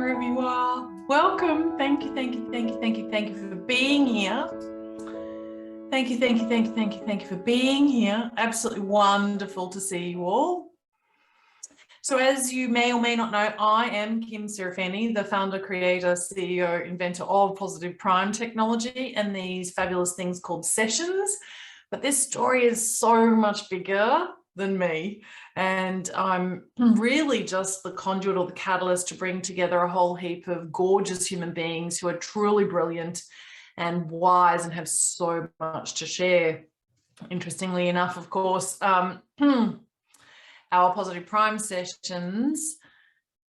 wherever you are. Welcome. Thank you for being here. Thank you for being here. Absolutely wonderful to see you all. So as you may or may not know, I am Kim Serafini, the founder, creator, CEO, inventor of Positive Prime technology and these fabulous things called sessions. But this story is so much bigger than me. And I'm really just the conduit or the catalyst to bring together a whole heap of gorgeous human beings who are truly brilliant and wise and have so much to share. Interestingly enough, of course, our Positive Prime sessions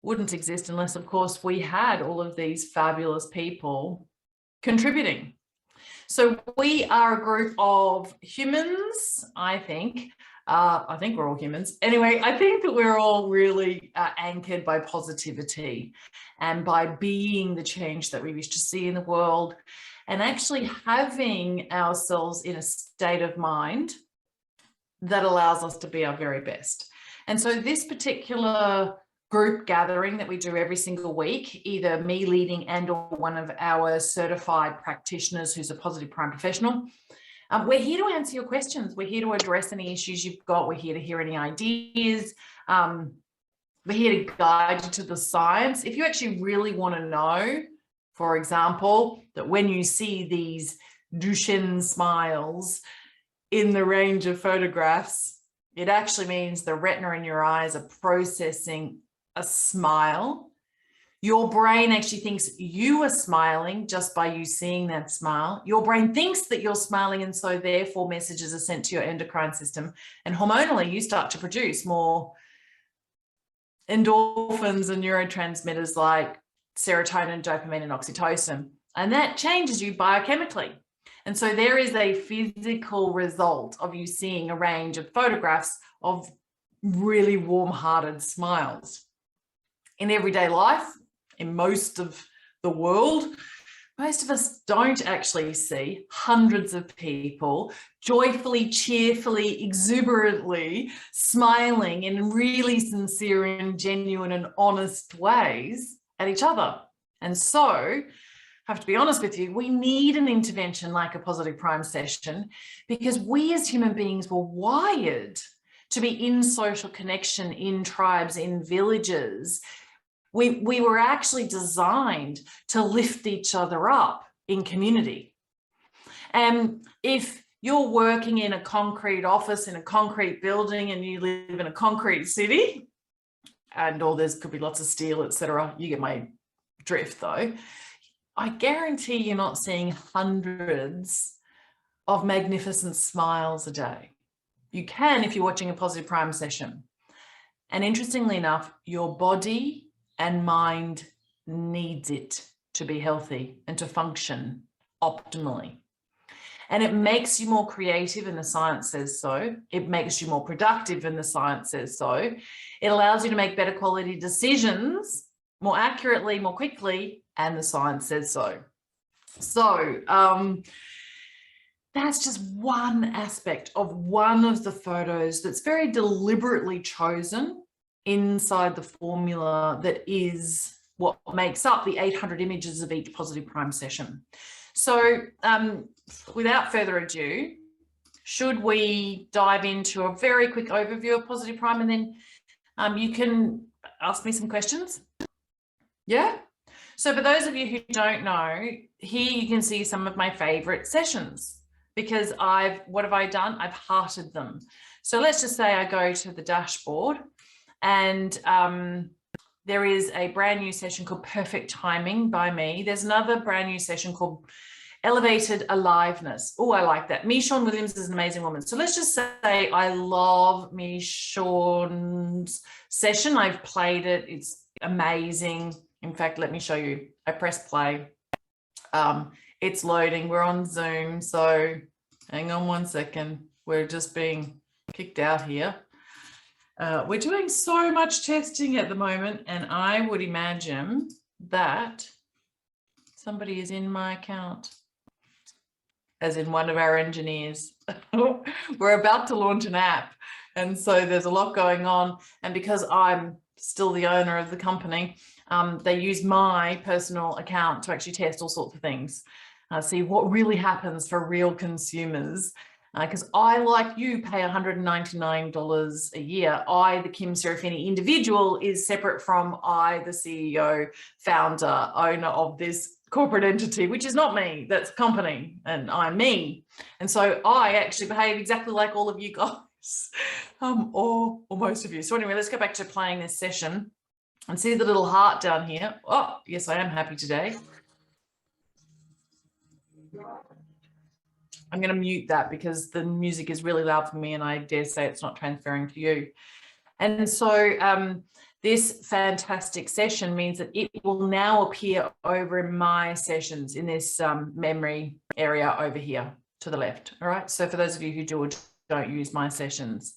wouldn't exist unless, of course, we had all of these fabulous people contributing. So we are a group of humans, I think we're all humans. Anyway, I think that we're all really anchored by positivity and by being the change that we wish to see in the world and actually having ourselves in a state of mind that allows us to be our very best. And so this particular group gathering that we do every single week, either me leading and or one of our certified practitioners who's a Positive Prime professional, we're here to answer your questions. We're here to address any issues you've got. We're here to hear any ideas. We're here to guide you to the science. If you actually really want to know, for example, that when you see these Duchenne smiles in the range of photographs, it actually means the retina in your eyes are processing a smile. Your brain actually thinks you are smiling just by you seeing that smile. Your brain thinks that you're smiling, and so therefore messages are sent to your endocrine system. And hormonally, you start to produce more endorphins and neurotransmitters like serotonin, dopamine, and oxytocin. And that changes you biochemically. And so there is a physical result of you seeing a range of photographs of really warm-hearted smiles. In everyday life, in most of the world, most of us don't actually see hundreds of people joyfully, cheerfully, exuberantly smiling in really sincere and genuine and honest ways at each other. And so, I have to be honest with you, we need an intervention like a Positive Prime session because we as human beings were wired to be in social connection, in tribes, in villages. We were actually designed to lift each other up in community. And if you're working in a concrete office, in a concrete building, and you live in a concrete city, or there could be lots of steel, etc., you get my drift though, I guarantee you're not seeing hundreds of magnificent smiles a day. You can if you're watching a Positive Prime session. And interestingly enough, your body and mind needs it to be healthy and to function optimally. And it makes you more creative, and the science says so. It makes you more productive, and the science says so. It allows you to make better quality decisions more accurately, more quickly, and the science says so. So that's just one aspect of one of the photos that's very deliberately chosen inside the formula that is what makes up the 800 images of each Positive Prime session. So without further ado, should we dive into a very quick overview of Positive Prime, and then you can ask me some questions? Yeah? So for those of you who don't know, here you can see some of my favorite sessions because what have I done? I've hearted them. So let's just say I go to the dashboard, and there is a brand new session called Perfect Timing by me. There's another brand new session called Elevated Aliveness. Oh, I like that. Michonne Williams is an amazing woman. So let's just say I love Michonne's session. I've played it. It's amazing. In fact, let me show you. I press play. It's loading. We're on Zoom. So hang on one second. We're just being kicked out here. We're doing so much testing at the moment, and I would imagine that somebody is in my account, as in one of our engineers. We're about to launch an app, And so there's a lot going on. And because I'm still the owner of the company, they use my personal account to actually test all sorts of things, see what really happens for real consumers. Because I, like you, pay $199 a year. I, the Kim Serafini individual, is separate from I, the CEO, founder, owner of this corporate entity, which is not me, that's a company, and I'm me. And so I actually behave exactly like all of you guys, or most of you. So anyway, let's go back to playing this session and see the little heart down here. Oh, yes, I am happy today. I'm going to mute that because the music is really loud for me and I dare say it's not transferring to you. And so this fantastic session means that it will now appear over in my sessions in this memory area over here to the left. All right. So for those of you who do or don't use my sessions.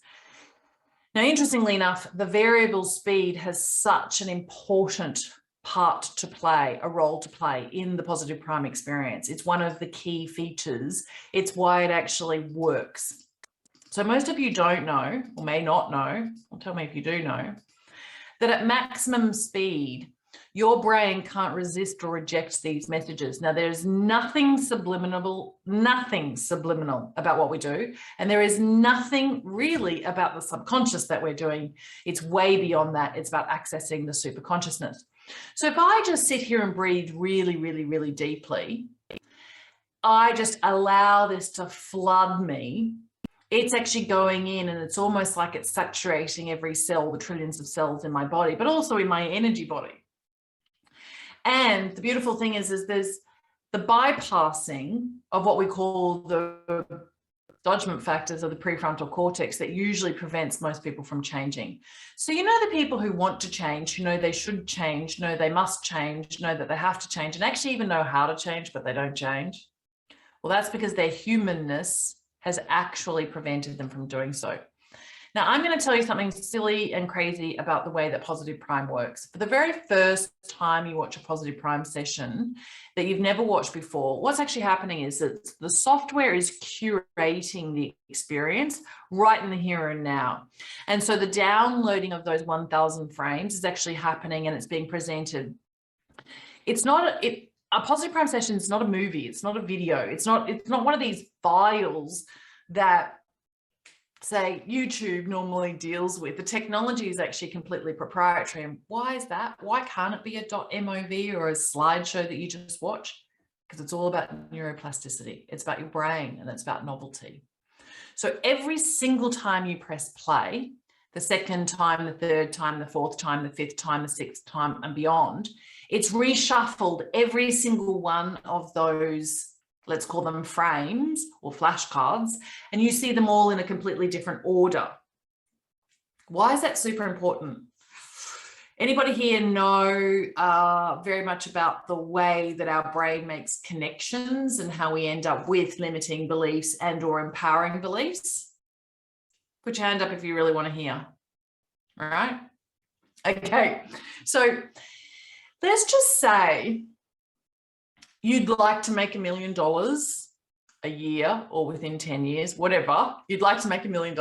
Now, interestingly enough, the variable speed has such an important part to play, a role to play in the positive prime experience. It's one of the key features. It's why it actually works. So most of you don't know, or may not know, or tell me if you do know, that at maximum speed, your brain can't resist or reject these messages. Now, there's nothing subliminal about what we do. And there is nothing really about the subconscious that we're doing. It's way beyond that. It's about accessing the super consciousness. So if I just sit here and breathe really, really, really deeply, I just allow this to flood me. It's actually going in and it's almost like it's saturating every cell, the trillions of cells in my body, but also in my energy body. And the beautiful thing is there's the bypassing of what we call the judgment factors of the prefrontal cortex that usually prevents most people from changing. So, you know, the people who want to change, who know they should change, know they must change, know that they have to change, and actually even know how to change, but they don't change. Well, that's because their humanness has actually prevented them from doing so. Now, I'm going to tell you something silly and crazy about the way that positive prime works. For the very first time you watch a positive prime session that you've never watched before, what's actually happening is that the software is curating the experience right in the here and now. And so the downloading of those 1,000 frames is actually happening and it's being presented. It's not a positive prime session is not a movie. It's not a video. It's not one of these files that, say, YouTube normally deals with. The technology is actually completely proprietary. And why is that? Why can't it be a .mov or a slideshow that you just watch? Because it's all about neuroplasticity. It's about your brain and it's about novelty. So every single time you press play, the second time, the third time, the fourth time, the fifth time, the sixth time and beyond, it's reshuffled every single one of those, let's call them frames or flashcards, and you see them all in a completely different order. Why is that super important? Anybody here know very much about the way that our brain makes connections and how we end up with limiting beliefs and or empowering beliefs? Put your hand up if you really want to hear. All right. Okay. So let's just say you'd like to make $1 million a year or within 10 years, whatever, you'd like to make $1 million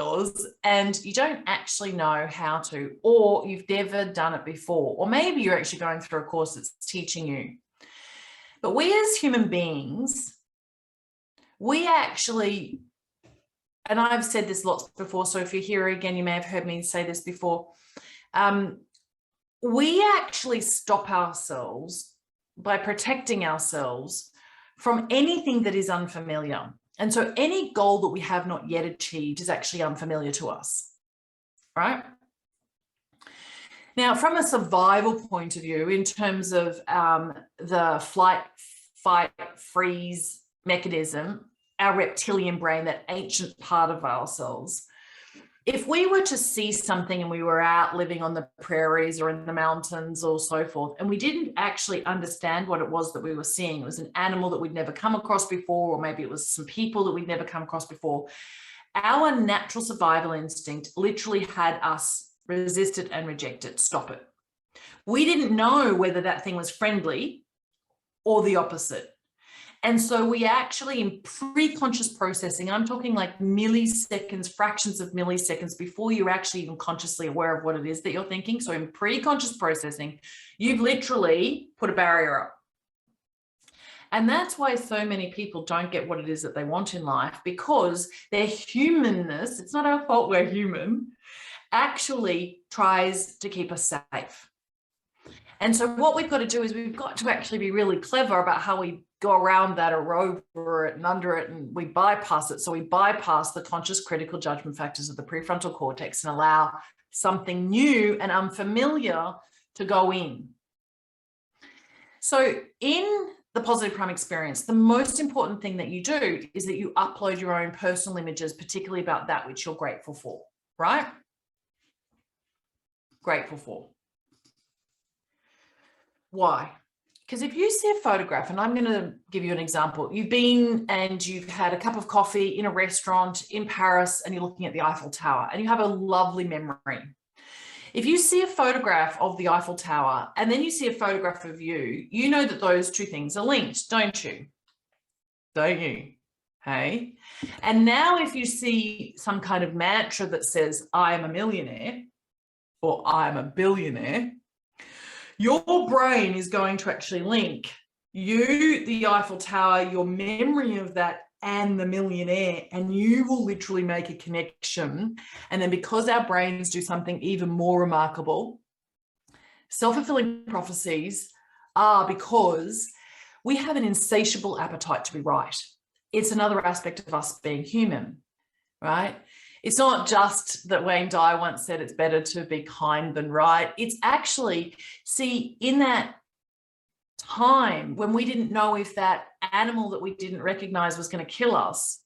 and you don't actually know how to, or you've never done it before, or maybe you're actually going through a course that's teaching you. But we as human beings, we actually, and I've said this lots before, so if you're here again, you may have heard me say this before, we actually stop ourselves by protecting ourselves from anything that is unfamiliar. And so any goal that we have not yet achieved is actually unfamiliar to us, right? Now, from a survival point of view, in terms of the flight, fight, freeze mechanism, our reptilian brain, that ancient part of ourselves, if we were to see something and we were out living on the prairies or in the mountains or so forth, and we didn't actually understand what it was that we were seeing, it was an animal that we'd never come across before, or maybe it was some people that we'd never come across before, our natural survival instinct literally had us resist it and reject it, stop it. We didn't know whether that thing was friendly or the opposite. And so we actually, in pre-conscious processing, I'm talking like milliseconds, fractions of milliseconds before you're actually even consciously aware of what it is that you're thinking. So in pre-conscious processing, you've literally put a barrier up. And that's why so many people don't get what it is that they want in life, because their humanness, it's not our fault we're human, actually tries to keep us safe. And so what we've got to do is we've got to actually be really clever about how we go around that or over it and under it, and we bypass it. So we bypass the conscious critical judgment factors of the prefrontal cortex and allow something new and unfamiliar to go in. So in the positive prime experience, the most important thing that you do is that you upload your own personal images, particularly about that which you're grateful for, right? Grateful for. Why? Because if you see a photograph, and I'm going to give you an example, you've been and you've had a cup of coffee in a restaurant in Paris and you're looking at the Eiffel Tower and you have a lovely memory. If you see a photograph of the Eiffel Tower and then you see a photograph of you, you know that those two things are linked, don't you? Don't you? Hey? And now if you see some kind of mantra that says, I am a millionaire or I am a billionaire, your brain is going to actually link you, the Eiffel Tower, your memory of that, and the millionaire, and you will literally make a connection. And then because our brains do something even more remarkable, self-fulfilling prophecies are because we have an insatiable appetite to be right. It's another aspect of us being human, right? It's not just that Wayne Dyer once said it's better to be kind than right. It's actually, see, in that time when we didn't know if that animal that we didn't recognize was going to kill us,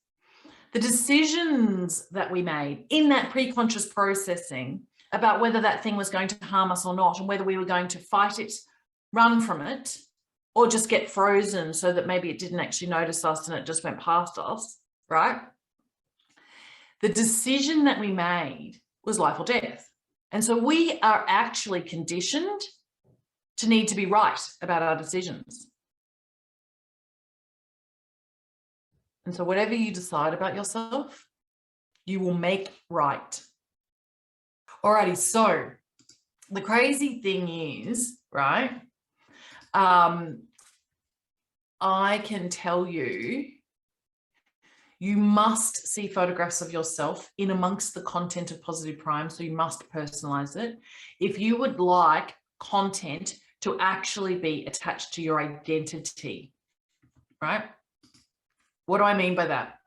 the decisions that we made in that pre-conscious processing about whether that thing was going to harm us or not, and whether we were going to fight it, run from it, or just get frozen so that maybe it didn't actually notice us and it just went past us, right? The decision that we made was life or death. And so we are actually conditioned to need to be right about our decisions. And so whatever you decide about yourself, you will make right. Alrighty, so the crazy thing is, right, I can tell you, you must see photographs of yourself in amongst the content of Positive Prime, so you must personalize it. If you would like content to actually be attached to your identity, right? What do I mean by that?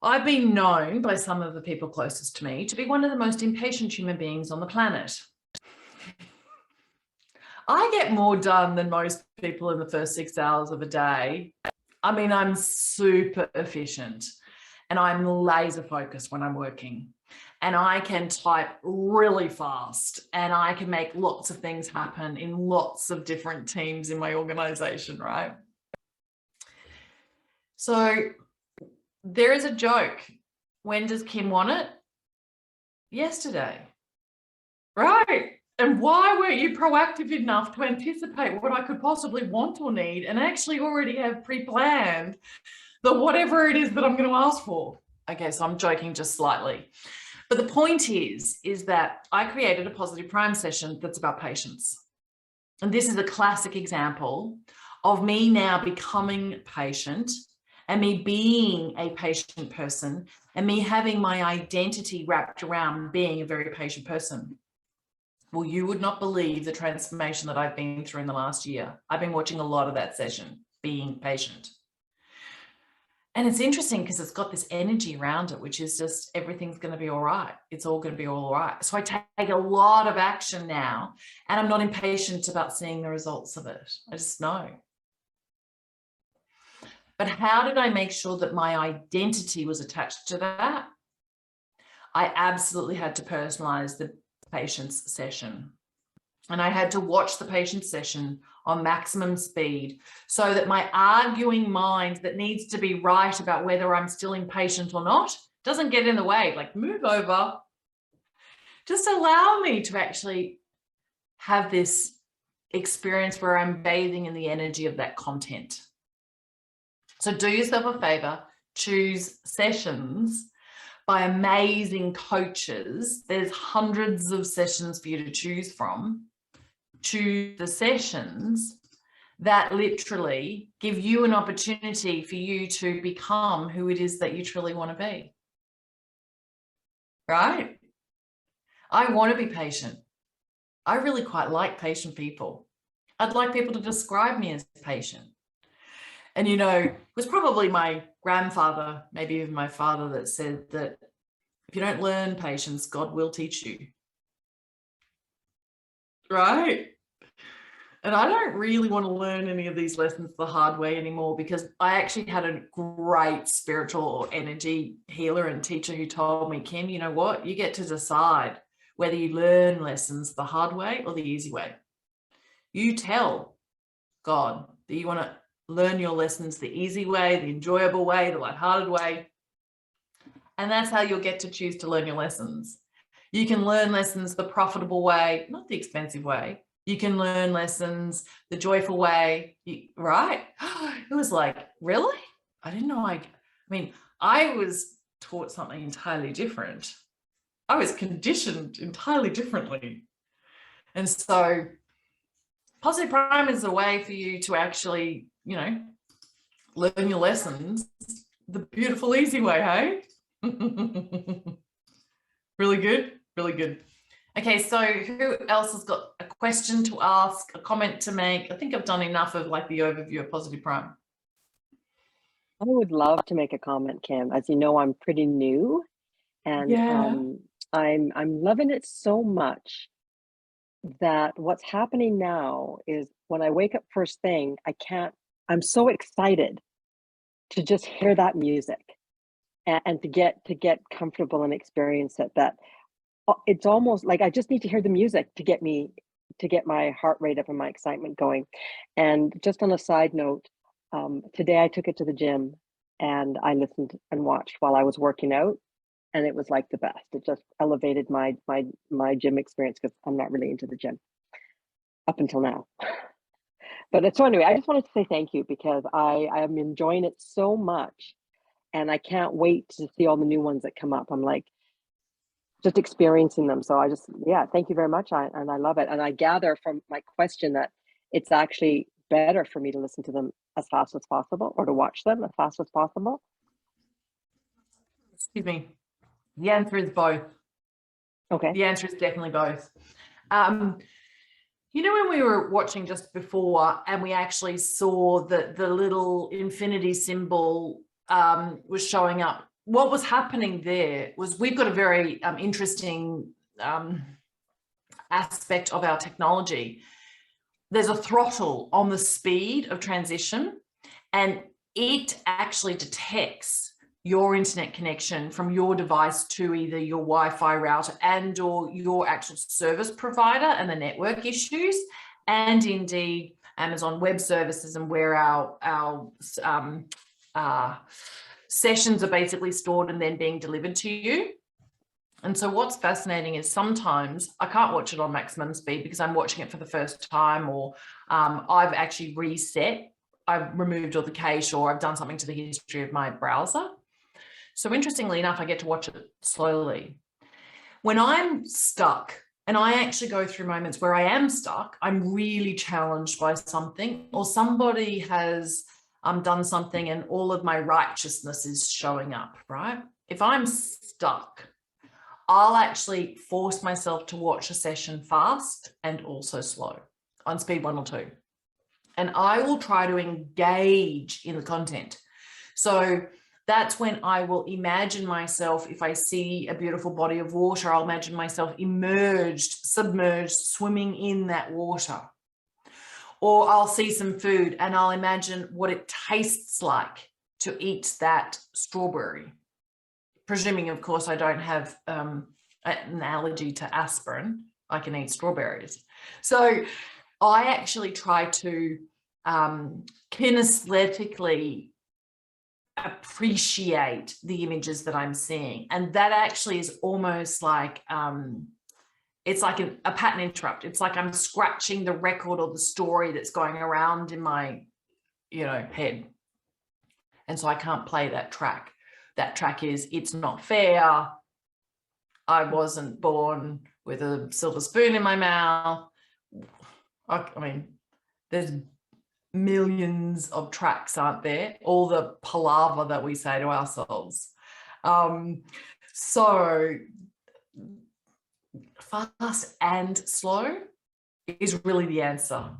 I've been known by some of the people closest to me to be one of the most impatient human beings on the planet. I get more done than most people in the first 6 hours of a day. I mean, I'm super efficient and I'm laser focused when I'm working, and I can type really fast and I can make lots of things happen in lots of different teams in my organization, right? So there is a joke. When does Kim want it? Yesterday, right? And why weren't you proactive enough to anticipate what I could possibly want or need and actually already have pre-planned the whatever it is that I'm going to ask for? Okay, so I'm joking just slightly. But the point is that I created a Positive Prime session that's about patience. And this is a classic example of me now becoming patient and me being a patient person and me having my identity wrapped around being a very patient person. Well, you would not believe the transformation that I've been through in the last year. I've been watching a lot of that session, being patient. And it's interesting because it's got this energy around it, which is just everything's going to be all right. It's all going to be all right. So I take a lot of action now, and I'm not impatient about seeing the results of it. I just know. But how did I make sure that my identity was attached to that? I absolutely had to personalize the patient's session. And I had to watch the patient session on maximum speed so that my arguing mind that needs to be right about whether I'm still impatient or not doesn't get in the way. Like, move over. Just allow me to actually have this experience where I'm bathing in the energy of that content. So do yourself a favor, choose sessions by amazing coaches. There's hundreds of sessions for you to choose from. Choose the sessions that literally give you an opportunity for you to become who it is that you truly want to be. Right? I want to be patient. I really quite like patient people. I'd like people to describe me as patient. And, you know, it was probably my grandfather, maybe even my father, that said that if you don't learn patience, God will teach you. Right? And I don't really want to learn any of these lessons the hard way anymore, because I actually had a great spiritual energy healer and teacher who told me, Kim, you know what? You get to decide whether you learn lessons the hard way or the easy way. You tell God that you want to learn your lessons the easy way, the enjoyable way, the lighthearted way. And that's how you'll get to choose to learn your lessons. You can learn lessons the profitable way, not the expensive way. You can learn lessons the joyful way, right? It was like, really? I didn't know. I mean, I was taught something entirely different. I was conditioned entirely differently. And so Positive Prime is a way for you to actually, you know, learn your lessons the beautiful, easy way, hey? Really good, really good. Okay, so who else has got a question to ask, a comment to make? I think I've done enough of like the overview of Positive Prime. I would love to make a comment, Kim. As you know, I'm pretty new, and Yeah. I'm loving it so much that what's happening now is when I wake up first thing, I'm so excited to just hear that music and to get comfortable and experience it, that it's almost like I just need to hear the music to get my heart rate up and my excitement going. And just on a side note, today I took it to the gym and I listened and watched while I was working out, and it was like the best. It just elevated my gym experience, because I'm not really into the gym up until now. But so anyway, I just wanted to say thank you, because I am enjoying it so much, and I can't wait to see all the new ones that come up. I'm like just experiencing them. So yeah, thank you very much. And I love it. And I gather from my question that it's actually better for me to listen to them as fast as possible, or to watch them as fast as possible. Excuse me. The answer is both. Okay. The answer is definitely both. You know, when we were watching just before and we actually saw that the little infinity symbol was showing up, what was happening there was we've got a very interesting aspect of our technology. There's a throttle on the speed of transition, and it actually detects your internet connection from your device to either your Wi-Fi router and or your actual service provider and the network issues, and indeed Amazon Web Services, and where our sessions are basically stored and then being delivered to you. And so what's fascinating is sometimes I can't watch it on maximum speed because I'm watching it for the first time, or I've actually reset, I've removed all the cache, or I've done something to the history of my browser. So interestingly enough, I get to watch it slowly. When I'm stuck, and I actually go through moments where I am stuck, I'm really challenged by something, or somebody has done something and all of my righteousness is showing up, right? If I'm stuck, I'll actually force myself to watch a session fast and also slow on speed 1 or 2. And I will try to engage in the content. So that's when I will imagine myself, if I see a beautiful body of water, I'll imagine myself immersed, submerged, swimming in that water. Or I'll see some food and I'll imagine what it tastes like to eat that strawberry. Presuming, of course, I don't have an allergy to aspirin, I can eat strawberries. So I actually try to kinesthetically appreciate the images that I'm seeing. And that actually is almost like, it's like a pattern interrupt. It's like I'm scratching the record or the story that's going around in my, head. And so I can't play that track. That track is, it's not fair. I wasn't born with a silver spoon in my mouth. I mean, there's millions of tracks, aren't there? All the palaver that we say to ourselves. So fast and slow is really the answer.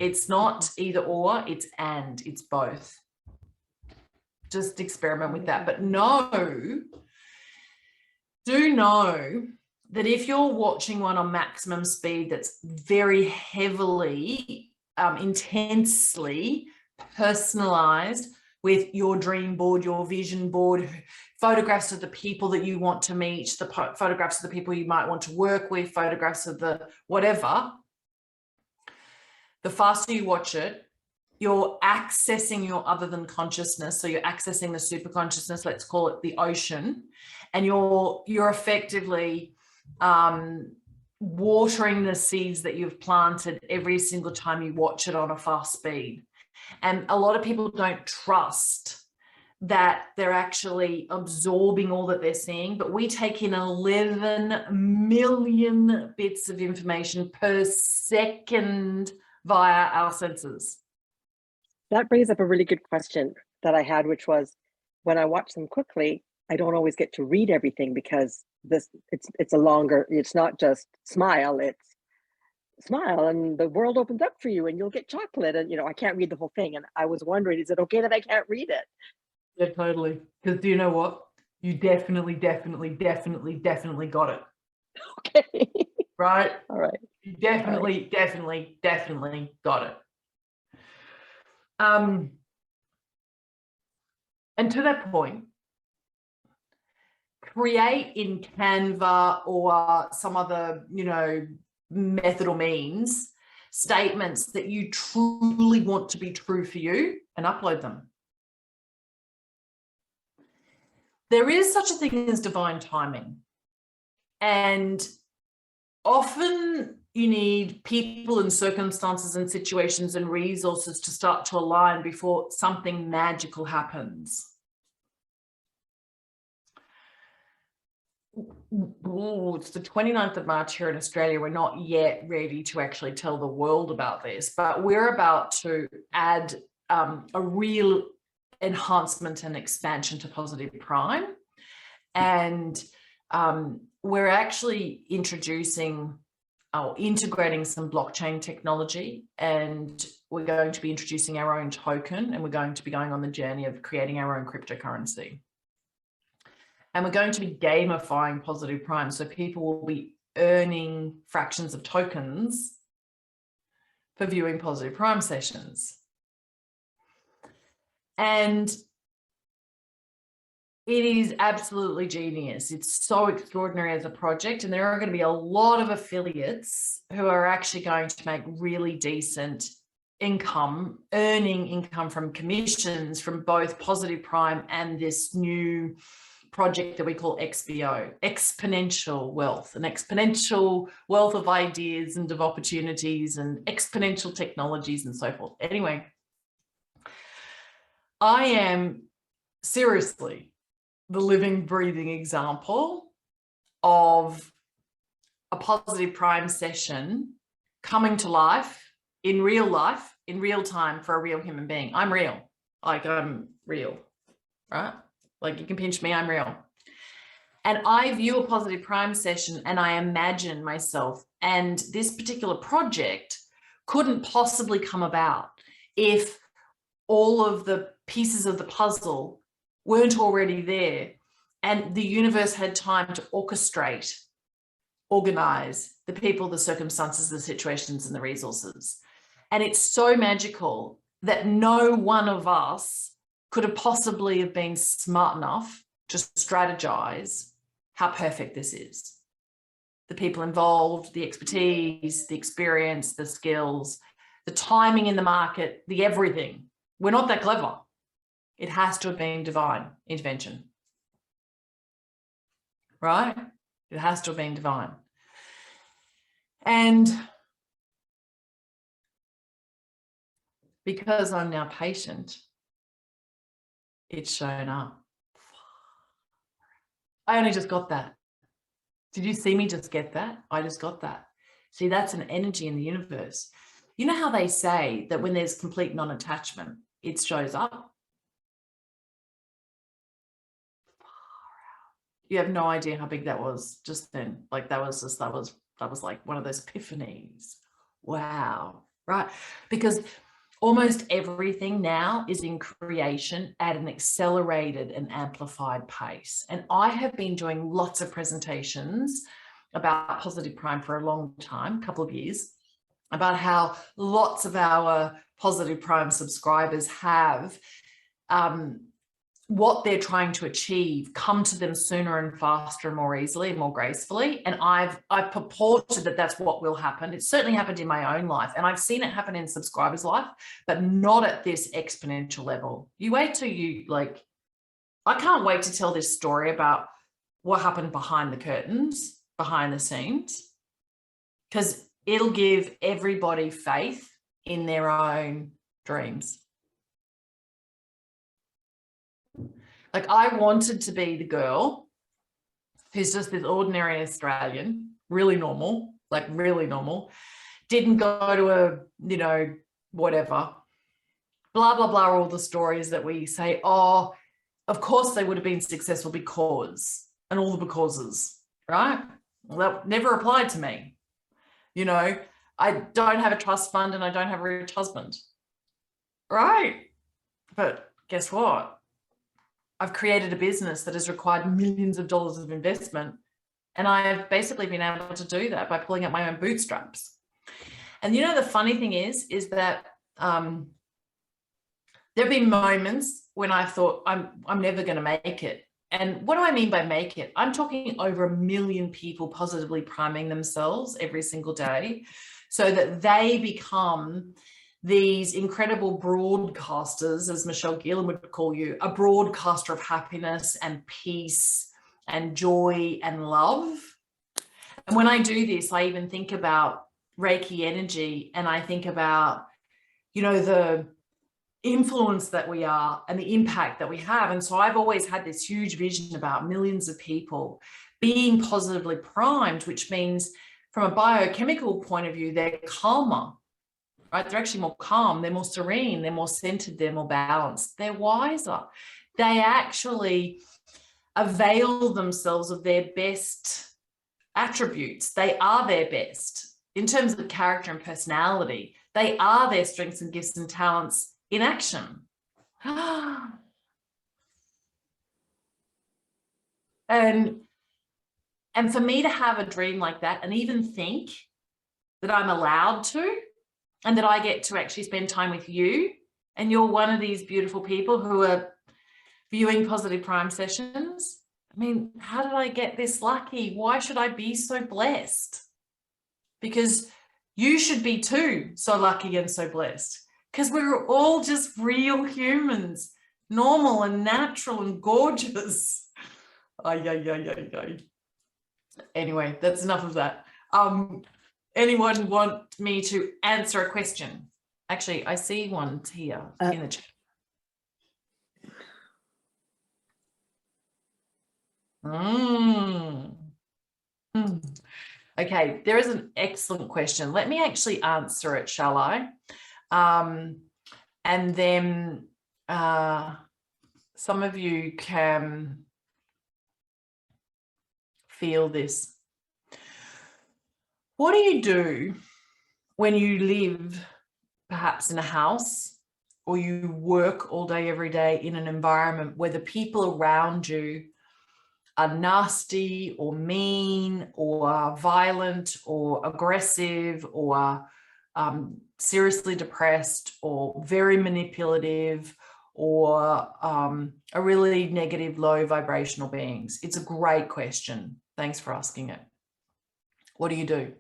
It's not either or, it's and, it's both. Just experiment with that. But do know that if you're watching one on maximum speed that's very heavily, intensely personalized with your dream board, your vision board, photographs of the people that you want to meet, the photographs of the people you might want to work with, photographs of the whatever, the faster you watch it, you're accessing your other than consciousness. So you're accessing the super consciousness, let's call it the ocean, and you're effectively watering the seeds that you've planted every single time you watch it on a fast speed. And a lot of people don't trust that they're actually absorbing all that they're seeing, but we take in 11 million bits of information per second via our senses. That brings up a really good question that I had, which was, when I watch them quickly, I don't always get to read everything because it's a longer, it's not just smile, it's smile and the world opens up for you and you'll get chocolate, and I can't read the whole thing. And I was wondering, is it okay that I can't read it? Yeah, totally. Because do you know what? You definitely got it. Okay. Right? All right. You definitely got it. And to that point, create in Canva or some other, method or means, statements that you truly want to be true for you and upload them. There is such a thing as divine timing. And often you need people and circumstances and situations and resources to start to align before something magical happens. It's the 29th of March here in Australia. We're not yet ready to actually tell the world about this, but we're about to add a real enhancement and expansion to Positive Prime. And we're actually introducing or integrating some blockchain technology, and we're going to be introducing our own token, and we're going to be going on the journey of creating our own cryptocurrency. And we're going to be gamifying Positive Prime, so people will be earning fractions of tokens for viewing Positive Prime sessions. And it is absolutely genius. It's so extraordinary as a project, and there are going to be a lot of affiliates who are actually going to make really decent income, earning income from commissions from both Positive Prime and this new project that we call XBO, exponential wealth, an exponential wealth of ideas and of opportunities and exponential technologies and so forth. Anyway, I am seriously the living, breathing example of a Positive Prime session coming to life, in real time for a real human being. I'm real. Like, I'm real, right? Like, you can pinch me, I'm real. And I view a Positive Prime session and I imagine myself, and this particular project couldn't possibly come about if all of the pieces of the puzzle weren't already there and the universe had time to orchestrate, organize the people, the circumstances, the situations, and the resources. And it's so magical that no one of us could have possibly have been smart enough to strategize how perfect this is. The people involved, the expertise, the experience, the skills, the timing in the market, the everything. We're not that clever. It has to have been divine intervention, right? It has to have been divine. And because I'm now patient, it's shown up. I only just got that. Did you see me just get that? I just got that. See, that's an energy in the universe. You know how they say that when there's complete non-attachment, it shows up? You have no idea how big that was just then. Like that was like one of those epiphanies. Wow. Right. Because almost everything now is in creation at an accelerated and amplified pace. And I have been doing lots of presentations about Positive Prime for a long time, a couple of years, about how lots of our Positive Prime subscribers have what they're trying to achieve come to them sooner and faster and more easily and more gracefully. And I've purported that that's what will happen. It's certainly happened in my own life, and I've seen it happen in subscribers' life, but not at this exponential level. You wait till I can't wait to tell this story about what happened behind the curtains, behind the scenes, because it'll give everybody faith in their own dreams. Like I wanted to be the girl who's just this ordinary Australian, really normal, didn't go to a, whatever, blah, blah, blah, all the stories that we say, oh, of course they would have been successful because, and all the becauses, right? Well, that never applied to me. I don't have a trust fund and I don't have a rich husband, right? But guess what? I've created a business that has required millions of dollars of investment. And I've basically been able to do that by pulling up my own bootstraps. And the funny thing is that there have been moments when I thought I'm never going to make it. And what do I mean by make it? I'm talking over 1 million people positively priming themselves every single day so that they become these incredible broadcasters, as Michelle Gillen would call you, a broadcaster of happiness and peace and joy and love. And when I do this, I even think about Reiki energy, and I think about, the influence that we are and the impact that we have. And so I've always had this huge vision about millions of people being positively primed, which means from a biochemical point of view, they're calmer. Right? They're actually more calm, they're more serene, they're more centered, they're more balanced, they're wiser. They actually avail themselves of their best attributes. They are their best in terms of character and personality. They are their strengths and gifts and talents in action. And for me to have a dream like that and even think that I'm allowed to, and that I get to actually spend time with you, and you're one of these beautiful people who are viewing Positive Prime sessions. I mean, how did I get this lucky? Why should I be so blessed? Because you should be too so lucky and so blessed, because we're all just real humans, normal and natural and gorgeous. Anyway, that's enough of that. Anyone want me to answer a question? Actually, I see one here in the chat. Okay, there is an excellent question. Let me actually answer it, shall I? And then some of you can feel this. What do you do when you live perhaps in a house, or you work all day, every day in an environment where the people around you are nasty or mean or violent or aggressive or seriously depressed or very manipulative or are really negative, low vibrational beings? It's a great question. Thanks for asking it. What do?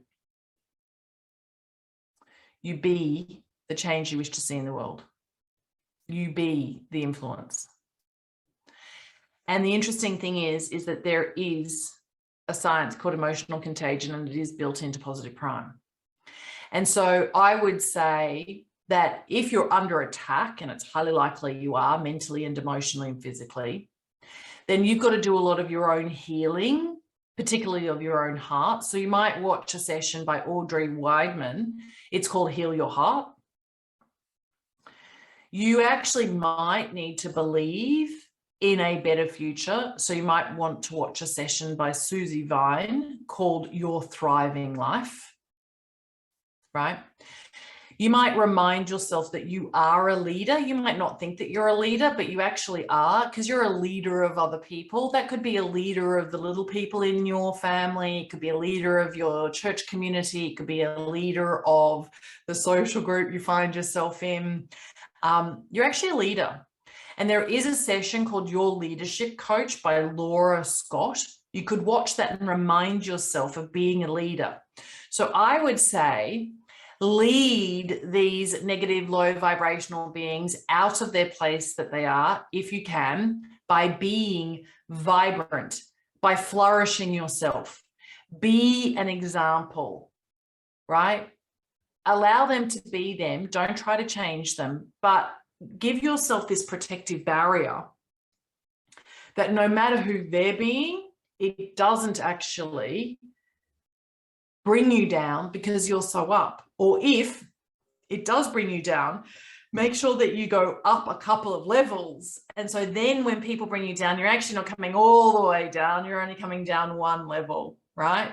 You be the change you wish to see in the world. You be the influence. And the interesting thing is that there is a science called emotional contagion, and it is built into Positive Prime. And so I would say that if you're under attack, and it's highly likely you are mentally and emotionally and physically, then you've got to do a lot of your own healing, particularly of your own heart. So you might watch a session by Audrey Weidman. It's called Heal Your Heart. You actually might need to believe in a better future. So you might want to watch a session by Susie Vine called Your Thriving Life, right? You might remind yourself that you are a leader. You might not think that you're a leader, but you actually are, because you're a leader of other people. That could be a leader of the little people in your family. It could be a leader of your church community. It could be a leader of the social group you find yourself in. You're actually a leader. And there is a session called Your Leadership Coach by Laura Scott. You could watch that and remind yourself of being a leader. So I would say, lead these negative, low vibrational beings out of their place that they are, if you can, by being vibrant, by flourishing yourself. Be an example, right? Allow them to be them. Don't try to change them, but give yourself this protective barrier that no matter who they're being, it doesn't actually bring you down because you're so up. Or if it does bring you down, make sure that you go up a couple of levels. And so then when people bring you down, you're actually not coming all the way down. You're only coming down one level, right?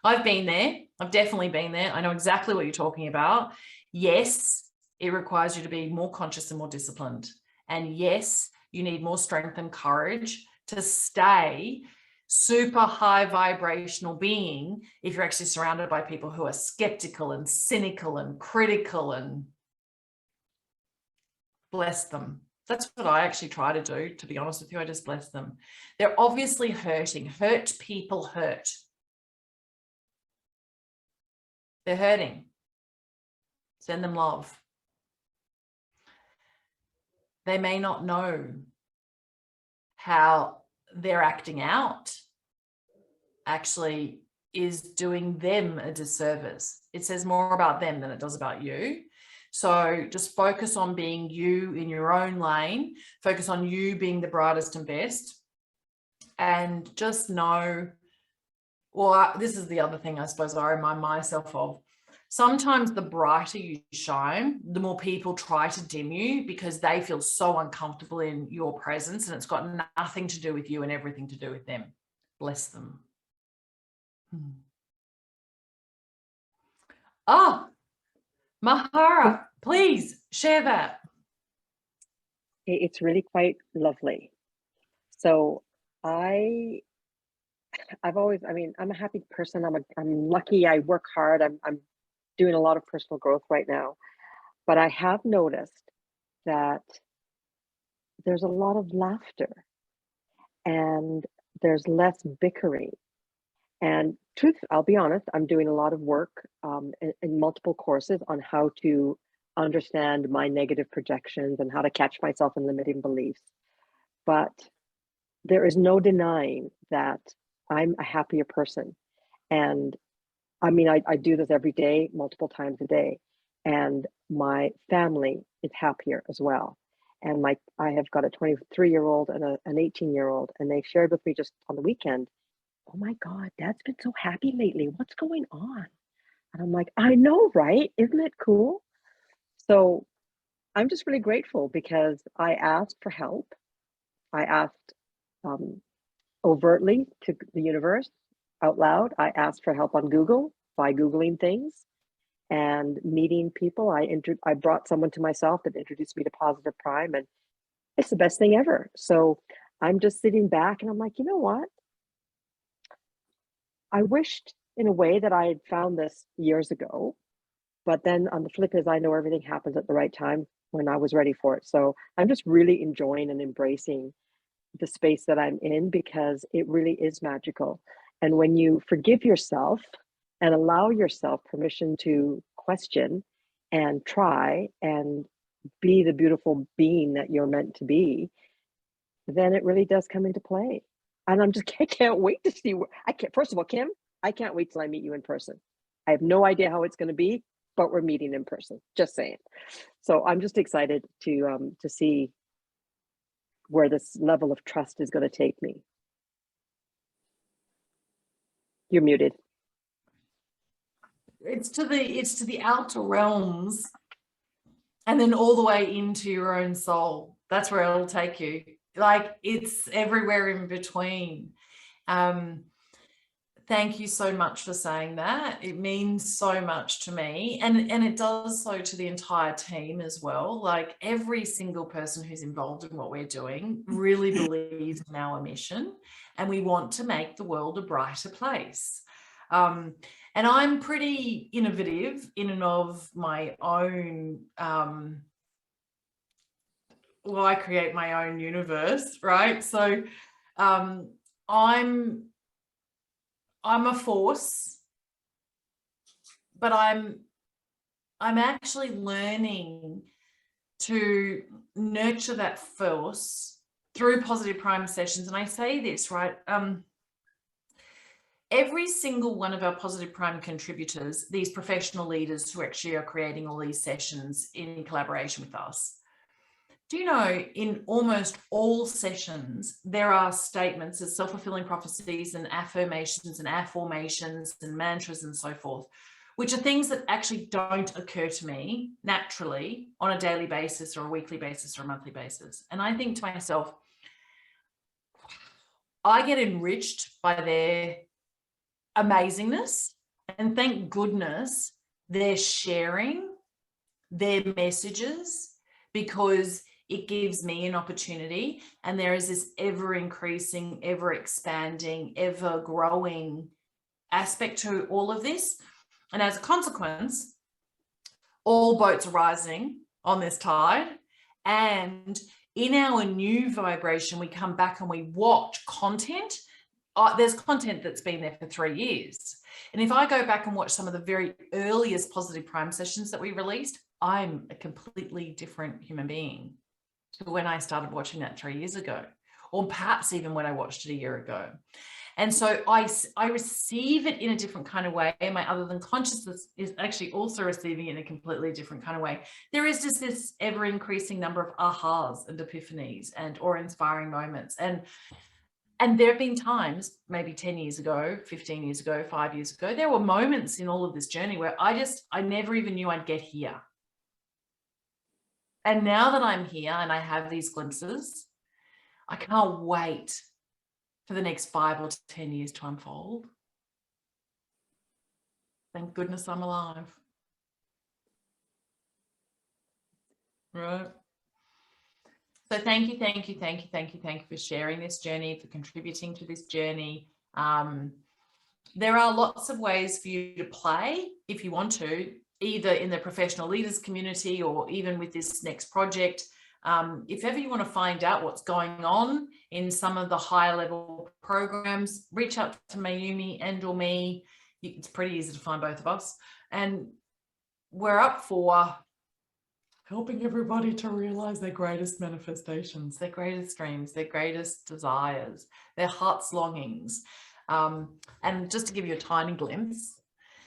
I've been there. I've definitely been there. I know exactly what you're talking about. Yes, it requires you to be more conscious and more disciplined. And yes, you need more strength and courage to stay super high vibrational being if you're actually surrounded by people who are skeptical and cynical and critical, and bless them. That's what I actually try to do, to be honest with you. I just bless them. They're obviously hurting. Hurt people hurt. They're hurting. Send them love. They may not know how they're acting out actually is doing them a disservice. It says more about them than it does about you. So just focus on being you in your own lane. Focus on you being the brightest and best. And just know, well, this is the other thing I suppose I remind myself of. Sometimes the brighter you shine, the more people try to dim you because they feel so uncomfortable in your presence, and it's got nothing to do with you and everything to do with them. Bless them. Oh, Mahara, please share that. It's really quite lovely. So I've always, I mean, I'm a happy person. I'm lucky. I work hard. I'm doing a lot of personal growth right now, but I have noticed that there's a lot of laughter and there's less bickering. And truth, I'll be honest, I'm doing a lot of work in multiple courses on how to understand my negative projections and how to catch myself in limiting beliefs. But there is no denying that I'm a happier person. And I mean, I do this every day, multiple times a day. And my family is happier as well. And I have got a 23-year-old and an 18-year-old, and they shared with me just on the weekend, oh my God, Dad's been so happy lately. What's going on? And I'm like, I know, right? Isn't it cool? So I'm just really grateful because I asked for help. I asked overtly to the universe out loud. I asked for help on Google by Googling things and meeting people. I brought someone to myself that introduced me to Positive Prime, and it's the best thing ever. So I'm just sitting back and I'm like, you know what? I wished in a way that I had found this years ago, but then on the flip is I know everything happens at the right time when I was ready for it. So I'm just really enjoying and embracing the space that I'm in because it really is magical. And when you forgive yourself and allow yourself permission to question and try and be the beautiful being that you're meant to be, then it really does come into play. And I can't wait to see first of all, Kim, I can't wait till I meet you in person. I have no idea how it's going to be. but we're meeting in person, just saying. So I'm just excited to see where this level of trust is going to take me. You're muted. It's to the outer realms, and then all the way into your own soul. That's where it'll take you. Like, it's everywhere in between. Thank you so much for saying that. It means so much to me, and it does so to the entire team as well. Like, every single person who's involved in what we're doing really believes in our mission, and we want to make the world a brighter place. And I'm pretty innovative in and of my own, well, I create my own universe, right? So I'm a force, but I'm actually learning to nurture that force through positive prime sessions. And I say this, right? Every single one of our positive prime contributors, these professional leaders who actually are creating all these sessions in collaboration with us, do you know, in almost all sessions, there are statements of self-fulfilling prophecies and affirmations and affirmations and mantras and so forth, which are things that actually don't occur to me naturally on a daily basis or a weekly basis or a monthly basis. And I think to myself, I get enriched by their amazingness, and thank goodness they're sharing their messages, because it gives me an opportunity, and there is this ever increasing, ever expanding, ever growing aspect to all of this. And as a consequence, all boats are rising on this tide, and in our new vibration, we come back and we watch content. There's content that's been there for 3 years. And if I go back and watch some of the very earliest positive prime sessions that we released, I'm a completely different human being to when I started watching that 3 years ago, or perhaps even when I watched it a year ago. And so I receive it in a different kind of way. My other than consciousness is actually also receiving it in a completely different kind of way. There is just this ever increasing number of ahas and epiphanies and or inspiring moments. And there have been times, maybe 10 years ago, 15 years ago, 5 years ago, there were moments in all of this journey where I never even knew I'd get here. And now that I'm here and I have these glimpses, I can't wait for the next 5 or 10 years to unfold. Thank goodness I'm alive. Right. So thank you for sharing this journey, for contributing to this journey. There are lots of ways for you to play if you want to, either in the professional leaders community or even with this next project. If ever you want to find out what's going on in some of the higher level programs, reach out to Mayumi and or me. It's pretty easy to find both of us. And we're up for helping everybody to realize their greatest manifestations, their greatest dreams, their greatest desires, their heart's longings. And just to give you a tiny glimpse,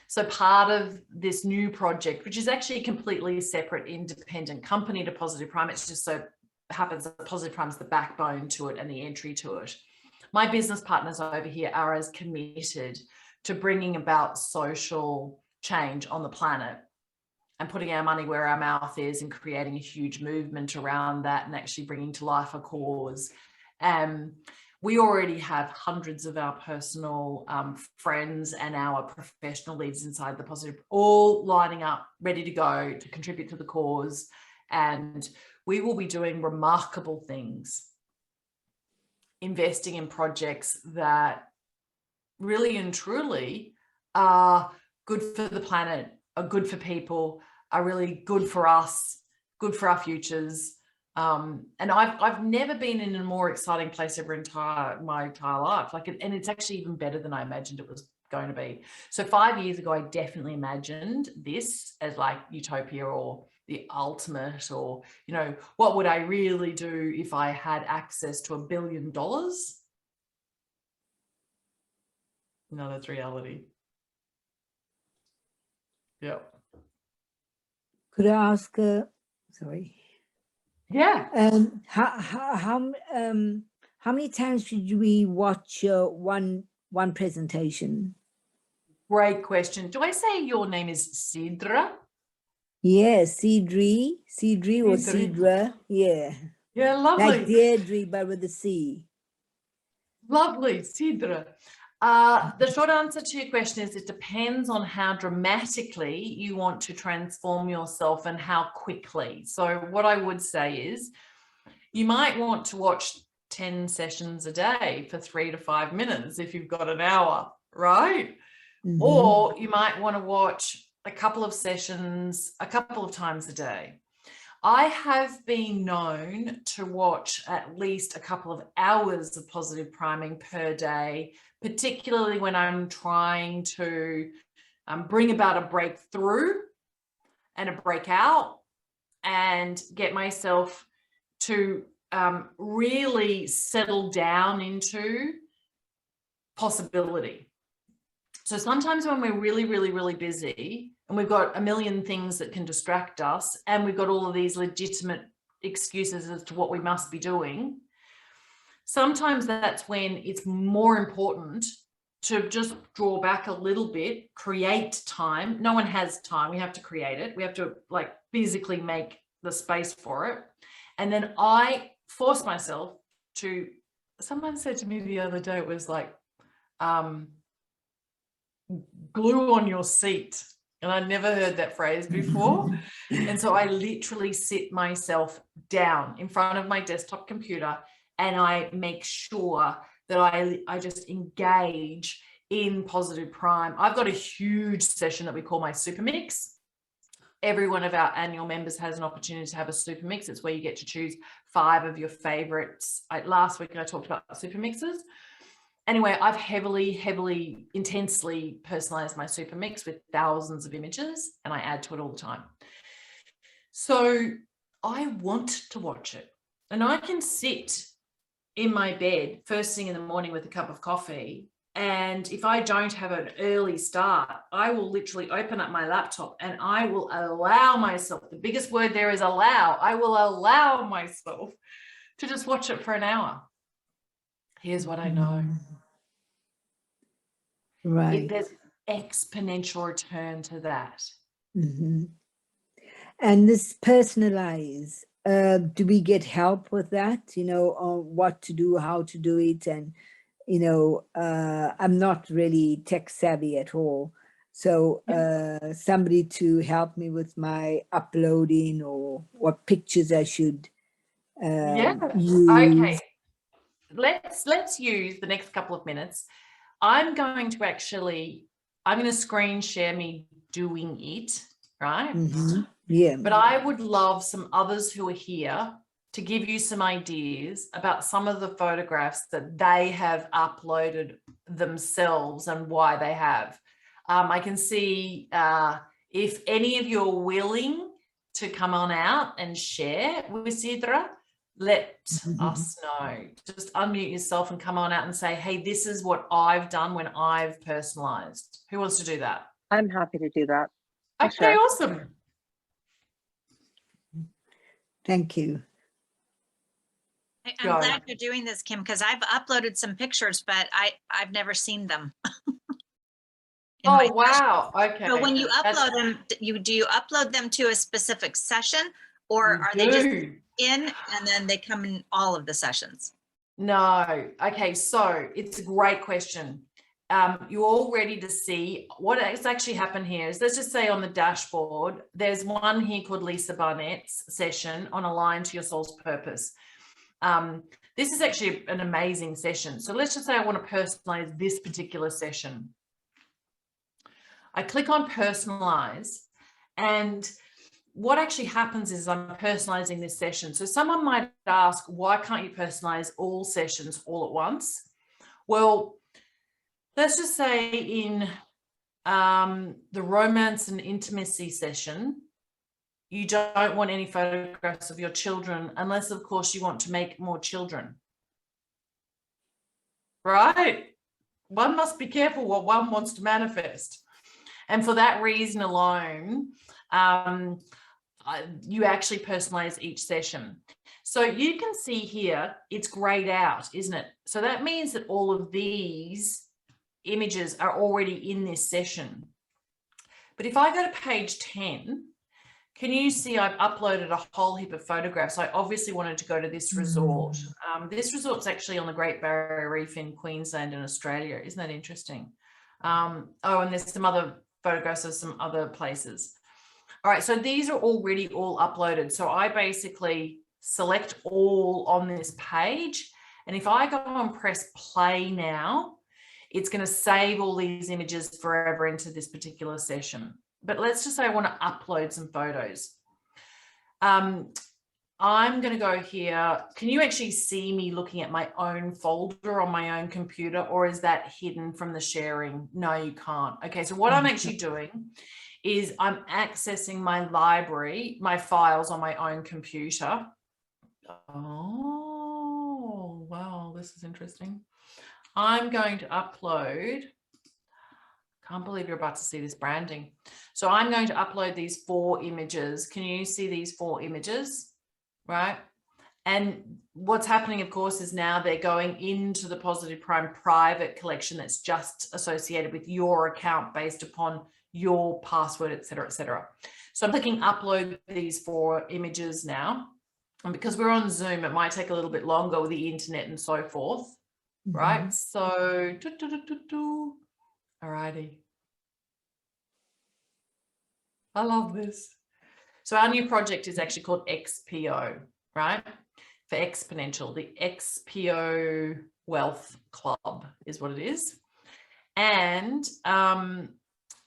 so part of this new project, which is actually a completely separate independent company to Positive Prime, it's just so happens that Positive Prime is the backbone to it and the entry to it. My business partners over here are as committed to bringing about social change on the planet and putting our money where our mouth is and creating a huge movement around that and actually bringing to life a cause. We already have hundreds of our personal friends and our professional leaders inside the Positive, all lining up, ready to go to contribute to the cause. And we will be doing remarkable things, investing in projects that really and truly are good for the planet, are good for people, are really good for us, good for our futures. And I've never been in a more exciting place ever in my entire life. And it's actually even better than I imagined it was going to be. So 5 years ago, I definitely imagined this as like utopia or the ultimate, or, you know, what would I really do if I had access to $1 billion? No, that's reality. Yep. Could I ask, sorry. Yeah. How many times should we watch one presentation? Great question. Do I say your name is Sidra? Yeah, Cedri or Sidri. Cedra. Yeah. Yeah, lovely. Like Deirdre, but with a C. Lovely, Sidra. The short answer to your question is it depends on how dramatically you want to transform yourself and how quickly. So what I would say is you might want to watch 10 sessions a day for 3 to 5 minutes if you've got an hour, right? Mm-hmm. Or you might want to watch a couple of sessions a couple of times a day. I have been known to watch at least a couple of hours of positive priming per day, particularly when I'm trying to bring about a breakthrough and a breakout and get myself to really settle down into possibility. So sometimes when we're really, really, really busy and we've got a million things that can distract us and we've got all of these legitimate excuses as to what we must be doing, sometimes that's when it's more important to just draw back a little bit, create time. No one has time. We have to create it. We have to like physically make the space for it. And then I force myself to, someone said to me the other day, it was like, glue on your seat. And I never heard that phrase before. And so I literally sit myself down in front of my desktop computer and I make sure that I just engage in positive prime. I've got a huge session that we call my super mix. Every one of our annual members has an opportunity to have a super mix. It's where you get to choose 5 of your favorites. Last week I talked about super mixes. Anyway, I've heavily, intensely personalized my super mix with thousands of images and I add to it all the time. So I want to watch it and I can sit in my bed first thing in the morning with a cup of coffee. And if I don't have an early start, I will literally open up my laptop and I will allow myself, the biggest word there is allow, I will allow myself to just watch it for an hour. Here's what I know. Right. There's exponential return to that. Mm-hmm. And this personalize, do we get help with that? You know, on what to do, how to do it? And, you know, I'm not really tech savvy at all. So somebody to help me with my uploading or what pictures I should use. Okay. Let's use the next couple of minutes. I'm going to screen share me doing it, right? Mm-hmm. Yeah. But I would love some others who are here to give you some ideas about some of the photographs that they have uploaded themselves and why they have. I can see if any of you are willing to come on out and share with Sidra, let us know. Just unmute yourself and come on out and say, hey, this is what I've done when I've personalized. Who wants to do that? I'm happy to do that. Okay, awesome. Thank you. I'm glad you're doing this, Kim, because I've uploaded some pictures, but I've never seen them. Oh, wow. Okay. So when you upload them, do you upload them to a specific session or are they just in and then they come in all of the sessions? No. Okay. So it's a great question. You're all ready to see what has actually happened here is, let's just say on the dashboard, there's one here called Lisa Barnett's session on Align to Your Soul's Purpose. This is actually an amazing session. So let's just say I want to personalize this particular session. I click on personalize, and what actually happens is I'm personalizing this session. So someone might ask, why can't you personalize all sessions all at once? Well, let's just say in the romance and intimacy session, you don't want any photographs of your children unless, of course, you want to make more children. Right? One must be careful what one wants to manifest. And for that reason alone, you actually personalize each session. So you can see here, it's grayed out, isn't it? So that means that all of these images are already in this session. But if I go to page 10, can you see I've uploaded a whole heap of photographs? I obviously wanted to go to this resort. This resort's actually on the Great Barrier Reef in Queensland in Australia. Isn't that interesting? Oh, and there's some other photographs of some other places. All right, so these are already all uploaded. So I basically select all on this page. And if I go and press play now, it's going to save all these images forever into this particular session. But let's just say I want to upload some photos. I'm going to go here. Can you actually see me looking at my own folder on my own computer, or is that hidden from the sharing? No, you can't. Okay, so what I'm actually doing is I'm accessing my library, my files on my own computer. Oh, wow, this is interesting. I'm going to upload. Can't believe you're about to see this branding. So I'm going to upload these 4 images. Can you see these 4 images? Right. And what's happening, of course, is now they're going into the Positive Prime private collection that's just associated with your account based upon your password, et cetera, et cetera. So I'm clicking upload these 4 images now. And because we're on Zoom, it might take a little bit longer with the internet and so forth. Right. So, alrighty. I love this. So our new project is actually called XPO, right? For exponential, the XPO Wealth Club is what it is. And,